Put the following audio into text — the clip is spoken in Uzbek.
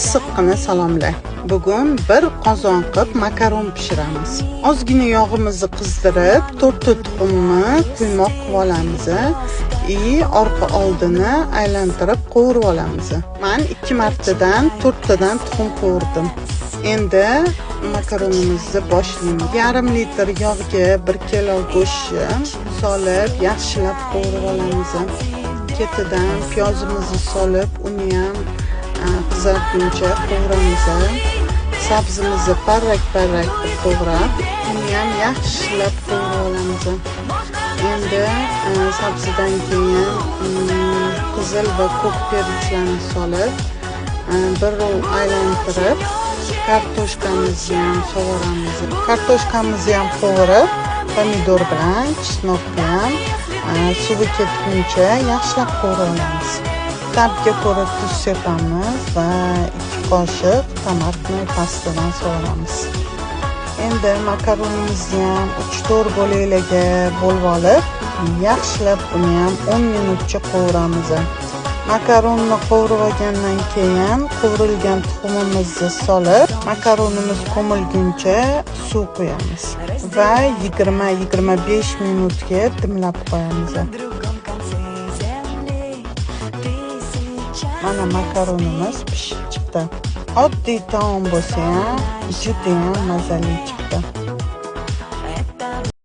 Issiqqina salomlar. Bugun bir qozon qilib makaron pishiramiz. Ozgina yog'imizni qizdirib, 4 tuxumni quymoq qilib olamiz. Orqa oldini aylantirib qovurib olamiz. Men 2 martadan 4 tadan tuxum qovurdim. Endi makaronimizni boshlaymiz. Yarim litr yog'ga 1 kilo go'shtni solib, yaxshilab qovurib olamiz. Ketidan piyozimizni solib, uni ham qizarguncha qovuramiz. Sabzimizni parrak-parrak qilib qovurib, uni ham yaxshilab qovurib olamiz. Endi sabzidan keyin qizil va ko'k perchlarni solib, bir aylantirib, kartoshkamizni ham sovuramiz. Kartoshkamizni ham qovurib, pomidor bilan chesnokni ham suvi ketguncha yaxshilab qovurib olamiz. Tabga ko'ra tuz sepamiz va 2 qoshiq tomatni pastadan sovuramiz. Endi makaronimizni ham 3-4 bo'laklarga bo'lib olib, yaxshilab uni ham 10 minutcha qovuramiz. Makaronni qovurib olgandan keyin qovurilgan tuxumimizni solib, makaronimiz ko'milguncha suv quyamiz va 20-25 minutga dimlab qo'yamiz. Mana makaronimiz pishib chiqdi. Oddiy taom bo'lsa ham juda ham mazali chiqdi.